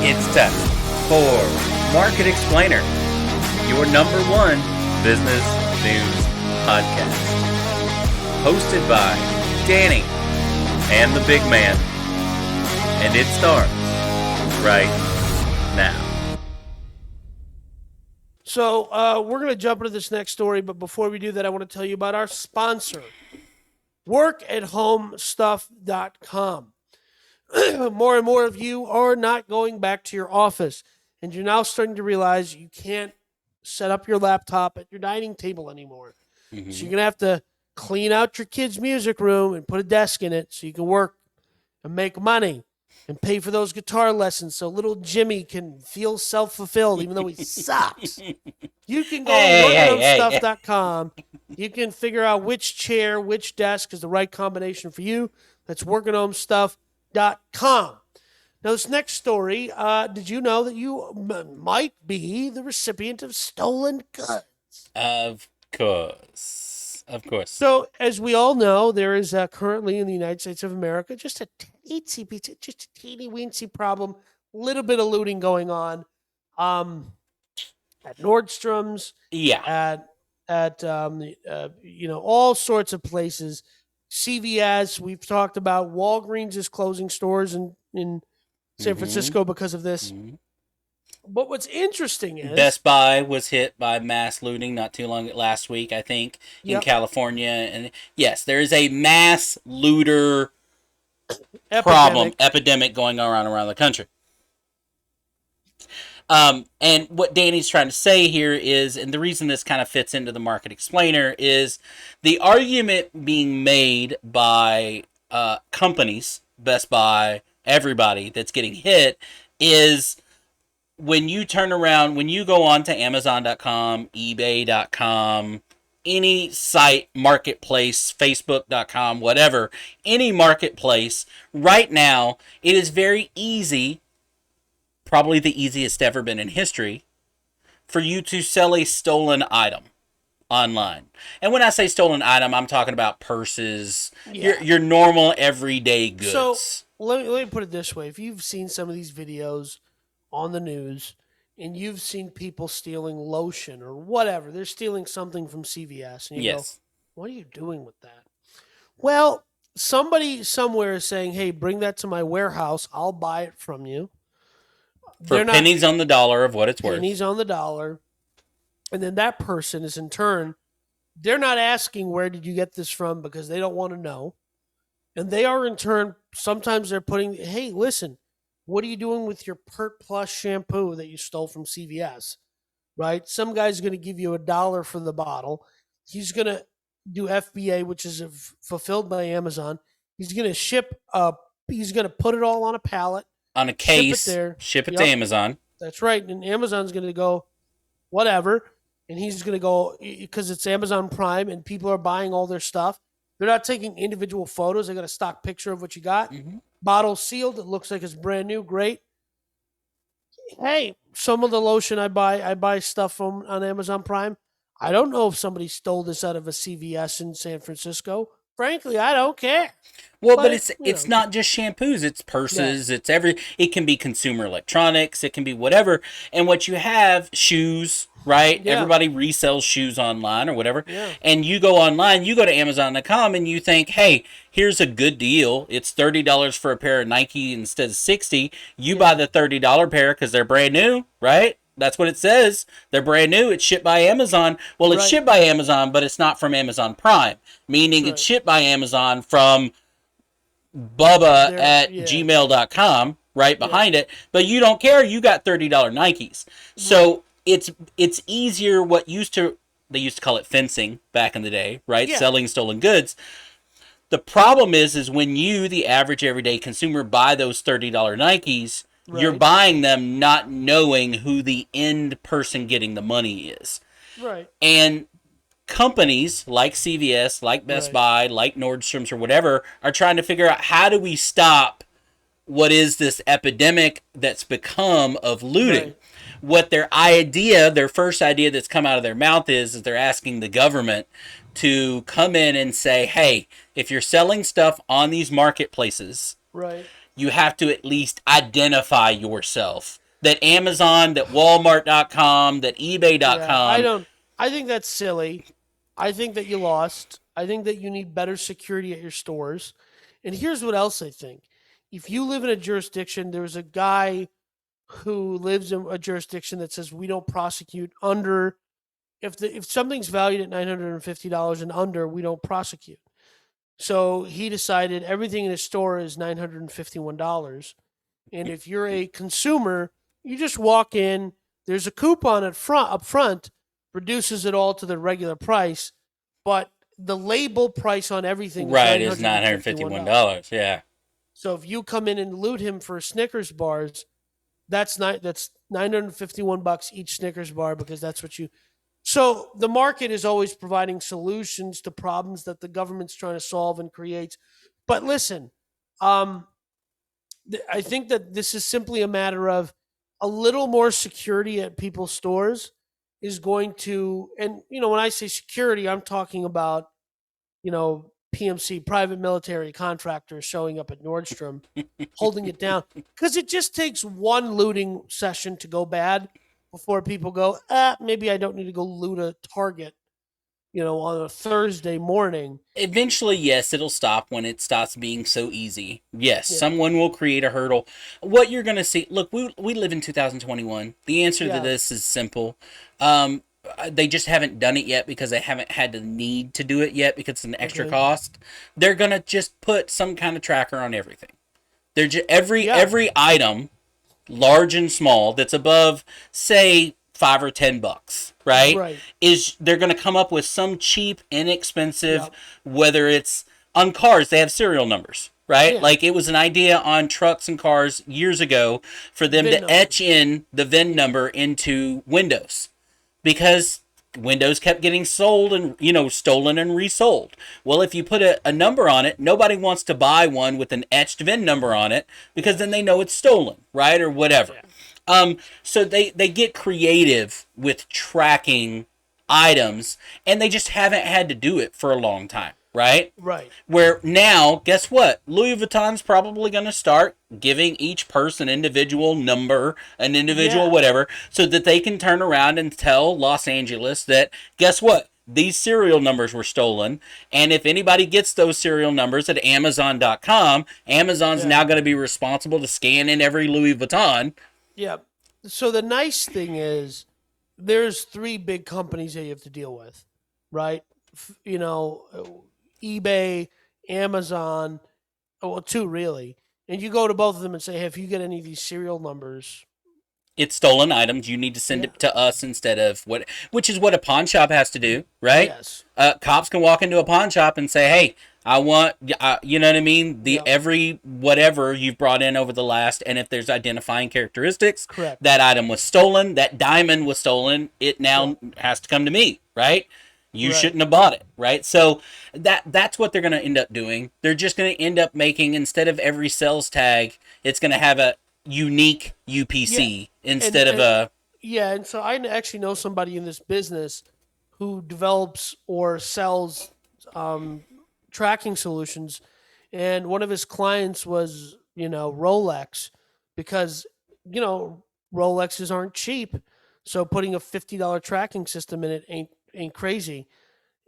It's time for Market Explainer, your number one business news podcast. Hosted by Danny and the big man. And it starts right now. So we're going to jump into this next story, but before we do that, I want to tell you about our sponsor, workathomstuff.com. More and more of you are not going back to your office, and you're now starting to realize you can't set up your laptop at your dining table anymore. Mm-hmm. So you're going to have to clean out your kid's music room and put a desk in it so you can work and make money and pay for those guitar lessons so little Jimmy can feel self-fulfilled even though he sucks. You can go to workathomstuff.com. You can figure out which chair, which desk is the right combination for you. That's workathomstuff.com. Now, this next story, did you know that you might be the recipient of stolen goods? Of course. So, as we all know, there is currently in the United States of America just a teeny-weensy problem, little bit of looting going on at Nordstrom's, at all sorts of places. CVS, we've talked about. Walgreens is closing stores in San Francisco because of this. Mm-hmm. But what's interesting is Best Buy was hit by mass looting not too long last week, I think, in California. And yes, there is a mass looter epidemic going around the country. And what Danny's trying to say here is, and the reason this kind of fits into the Market Explainer, is the argument being made by companies, Best Buy, everybody that's getting hit, is when you turn around, when you go on to Amazon.com, eBay.com, any site, marketplace, Facebook.com, whatever, any marketplace, right now, it is very easy, probably the easiest ever been in history, for you to sell a stolen item online. And when I say stolen item, I'm talking about purses, your normal everyday goods. So let me put it this way. If you've seen some of these videos on the news and you've seen people stealing lotion or whatever, they're stealing something from CVS, and you go, what are you doing with that? Well, somebody somewhere is saying, hey, bring that to my warehouse. I'll buy it from you. For pennies on the dollar of what it's worth. Pennies on the dollar. And then that person is in turn, they're not asking where did you get this from because they don't want to know. And they are in turn, sometimes they're putting, hey, listen, what are you doing with your Pert Plus shampoo that you stole from CVS? Right? Some guy's going to give you $1 for the bottle. He's going to do FBA, which is fulfilled by Amazon. He's going to he's going to put it all on a pallet. On a case, ship it to Amazon. That's right. And Amazon's going to go, whatever. And he's going to go, because it's Amazon Prime and people are buying all their stuff. They're not taking individual photos. They got a stock picture of what you got. Mm-hmm. Bottle sealed. It looks like it's brand new. Great. Hey, some of the lotion I buy stuff from on Amazon Prime. I don't know if somebody stole this out of a CVS in San Francisco. Frankly, I don't care. Well, but it's not just shampoos. It's purses. Yeah. It can be consumer electronics. It can be whatever. And what you have, shoes, right? Yeah. Everybody resells shoes online or whatever. Yeah. And you go online, you go to Amazon.com and you think, hey, here's a good deal. It's $30 for a pair of Nike instead of $60. You buy the $30 pair because they're brand new, right? That's what it says. They're brand new. It's shipped by Amazon. Well, it's shipped by Amazon, but it's not from Amazon Prime, meaning it's shipped by Amazon from Bubba at gmail.com right behind it. But you don't care. You got $30 Nikes. So it's easier. They used to call it fencing back in the day, right? Yeah. Selling stolen goods. The problem is when you, the average everyday consumer, buy those $30 Nikes, you're buying them not knowing who the end person getting the money is. Right. And companies like CVS, like Best Buy, like Nordstrom's or whatever, are trying to figure out how do we stop what is this epidemic that's become of looting. Right. What their first idea that's come out of their mouth is they're asking the government to come in and say, hey, if you're selling stuff on these marketplaces, you have to at least identify yourself. That Amazon, that Walmart.com, that Yeah, I eBay.com. don't. I think that's silly. I think that you lost. I think that you need better security at your stores. And here's what else I think. If you live in a jurisdiction, there's a guy who lives in a jurisdiction that says we don't prosecute under if something's valued at $950 and under, we don't prosecute. So he decided everything in his store is $951. And if you're a consumer, you just walk in, there's a coupon up front, reduces it all to the regular price, but the label price on everything Right, is is $951. $951. Yeah. So if you come in and loot him for Snickers bars, that's $951 each Snickers bar because that's what you. So the market is always providing solutions to problems that the government's trying to solve and create. But listen, um, I think that this is simply a matter of a little more security at people's stores is going to, and when I say security, I'm talking about, PMC, private military contractors showing up at Nordstrom, holding it down. Because it just takes one looting session to go bad before people go, maybe I don't need to go loot a Target, on a Thursday morning. Eventually, yes, it'll stop when it stops being so easy. Yes, Yeah. someone will create a hurdle. What you're going to see, look, we live in 2021. The answer to Yeah. this is simple. They just haven't done it yet because they haven't had the need to do it yet because it's an extra Okay. cost. They're going to just put some kind of tracker on everything. They're just, Yeah. every item, large and small, that's above, say, $5 or $10, right? Right. Is they're going to come up with some cheap, inexpensive, Yep. whether it's on cars, they have serial numbers, right? Yeah. Like it was an idea on trucks and cars years ago for them VIN to number. etch in the VIN number into Windows because Windows kept getting sold and stolen and resold. Well, if you put a number on it, nobody wants to buy one with an etched VIN number on it because then they know it's stolen, right, or whatever. So they get creative with tracking items, and they just haven't had to do it for a long time, right? Right. Where now, guess what? Louis Vuitton's probably going to start giving each person individual number, an individual Yeah. whatever, so that they can turn around and tell Los Angeles that, guess what? These serial numbers were stolen, and if anybody gets those serial numbers at Amazon.com, Amazon's Yeah. now going to be responsible to scan in every Louis Vuitton. Yeah. So the nice thing is there's three big companies that you have to deal with, right? eBay, Amazon, well, two really. And you go to both of them and say, hey, if you get any of these serial numbers, It's stolen items. You need to send it to us instead of which is what a pawn shop has to do, right? yes. Cops can walk into a pawn shop and say, "Hey, I want," you know what I mean? The Yep. every whatever you've brought in over the last, and if there's identifying characteristics, Correct. that item was stolen, that diamond was stolen. It now has to come to me, right? You Right. shouldn't have bought it, right? So that's what they're going to end up doing. They're just going to end up making, instead of every sales tag, it's going to have a unique UPC instead of a. Yeah, and so I actually know somebody in this business who develops or sells tracking solutions, and one of his clients was Rolex, because Rolexes aren't cheap, so putting a $50 tracking system in it ain't crazy,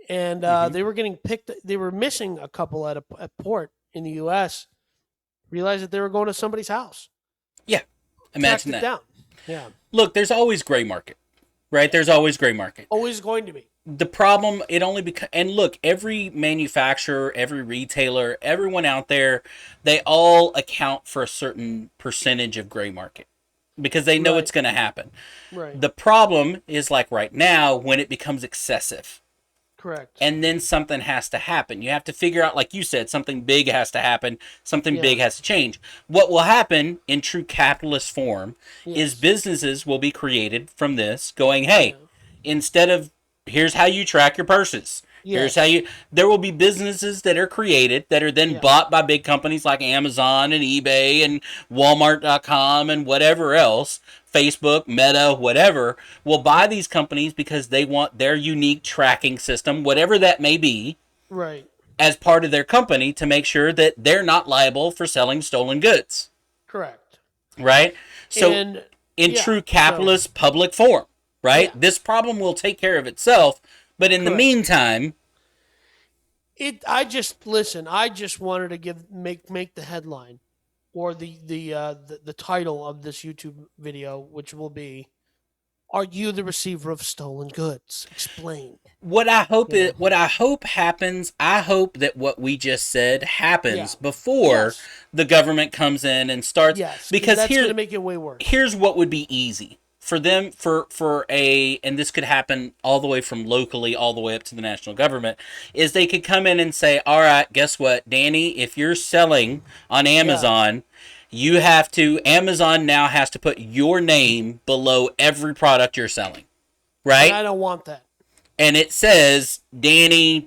and they were getting picked. They were missing a couple at a port in the U.S. Realized that they were going to somebody's house. Yeah, imagine Tracked that. it down. Yeah, Look, there's always gray market, right? There's always gray market. always going to be. The problem, it only becomes, and look, every manufacturer, every retailer, everyone out there, they all account for a certain percentage of gray market because they know Right. it's going to happen. Right. The problem is like right now when it becomes excessive. Correct. And then something has to happen. You have to figure out, like you said, something big has to happen. Something Yeah. big has to change. What will happen in true capitalist form is Yes. businesses will be created from this going, hey, instead of here's how you track your purses. Here's Yes. how you. There will be businesses that are created that are then Yeah. bought by big companies like Amazon and eBay and Walmart.com and whatever else, Facebook, Meta, whatever, will buy these companies because they want their unique tracking system, whatever that may be, Right. as part of their company to make sure that they're not liable for selling stolen goods. Correct. Right? So, And in yeah, true capitalist public form, right? Yeah. This problem will take care of itself, but in the Correct. meantime, I just wanted to make the headline or the title of this YouTube video, which will be, "Are you the receiver of stolen goods? Explain." what I hope Yeah. what I hope happens, I hope that what we just said happens Yeah. before Yes. the government comes in and starts. Yes, Because that's going to make it way worse. here's what would be easy for them and this could happen all the way from locally all the way up to the national government, is they could come in and say, all right, guess what, Danny, if you're selling on Amazon, Amazon now has to put your name below every product you're selling, right? And I don't want that. And it says Danny,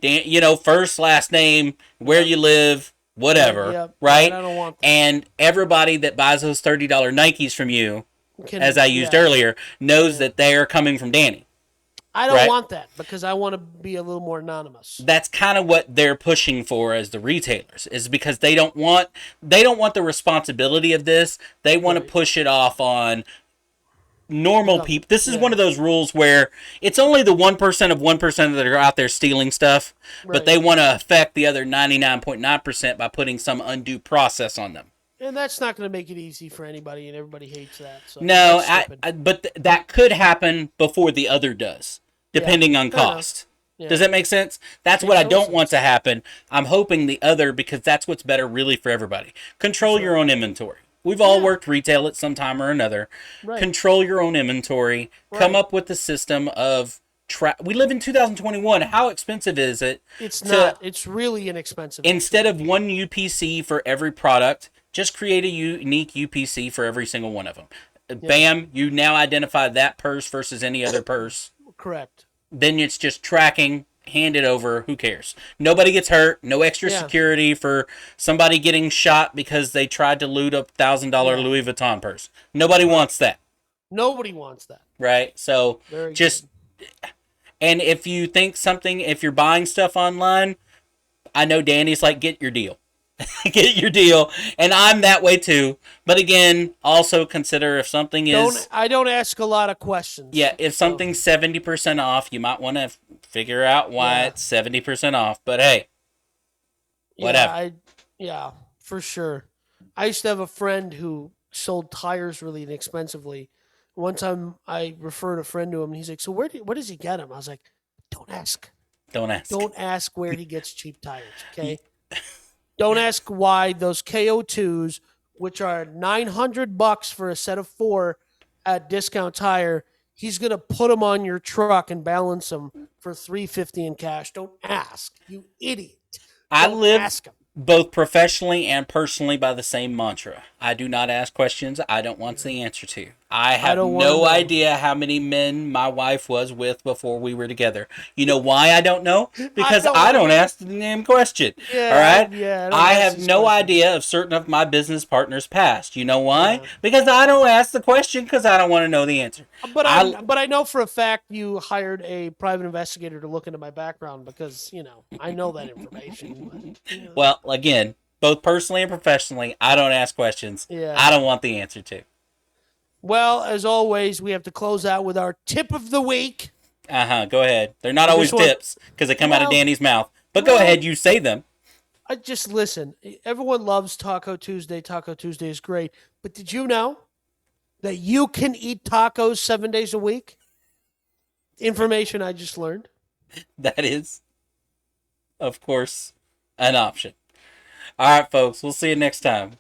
first, last name, where you live, whatever, Yep. right? And I don't want that. And everybody that buys those $30 Nikes from you, as I used Yeah. earlier, knows that they are coming from Danny. I don't right? want that because I want to be a little more anonymous. That's kind of what they're pushing for as the retailers, is because they don't want the responsibility of this. They want to push it off on normal people. This is one of those rules where it's only the 1% of 1% that are out there stealing stuff, but they want to affect the other 99.9% by putting some undue process on them. And that's not going to make it easy for anybody, and everybody hates that. So No, but that could happen before the other does, depending on fair cost. Yeah. Does that make sense? That's what I don't want to happen. I'm hoping the other, because that's what's better really for everybody. Control your own inventory. We've all worked retail at some time or another. Right. Control your own inventory. Come up with the system of we live in 2021. How expensive is it? It's not. It's really inexpensive. Instead of one UPC for every product, just create a unique UPC for every single one of them. Bam, you now identify that purse versus any other purse. Correct. Then it's just tracking, hand it over, who cares? Nobody gets hurt, no extra security for somebody getting shot because they tried to loot a $1,000 Louis Vuitton purse. Nobody wants that. Nobody wants that. Right? So Very just good. And if you think if you're buying stuff online, I know Danny's like, get your deal. Get your deal. And I'm that way too. But again, also consider if something is... I don't ask a lot of questions. Yeah, if something's 70% off, you might want to figure out why it's 70% off. But hey, whatever. Yeah, for sure. I used to have a friend who sold tires really inexpensively. One time I referred a friend to him, and he's like, "So where does he get them?" I was like, "Don't ask. Don't ask. Don't ask where he gets cheap tires, okay? Don't ask why those KO2s, which are $900 for a set of 4 at Discount Tire, he's gonna put them on your truck and balance them for $350 in cash. Don't ask, you idiot. I Don't live ask him. both professionally and personally by the same mantra. I do not ask questions I don't want the answer to. I have no idea how many men my wife was with before we were together. You know why I don't know? Because I don't ask the damn question. Yeah, all right? yeah, I have no idea of certain of my business partners' past. You know why? Because I don't ask the question because I don't want to know the answer. But I know for a fact you hired a private investigator to look into my background because, I know that information. But, Well, again, both personally and professionally, I don't ask questions I don't want the answer to. Well, as always, we have to close out with our tip of the week. Go ahead. They're not always tips because they come out of Danny's mouth. But go ahead, you say them. I just listen. Everyone loves Taco Tuesday. Taco Tuesday is great. But did you know that you can eat tacos 7 days a week? Information I just learned. That is, of course, an option. All right, folks. We'll see you next time.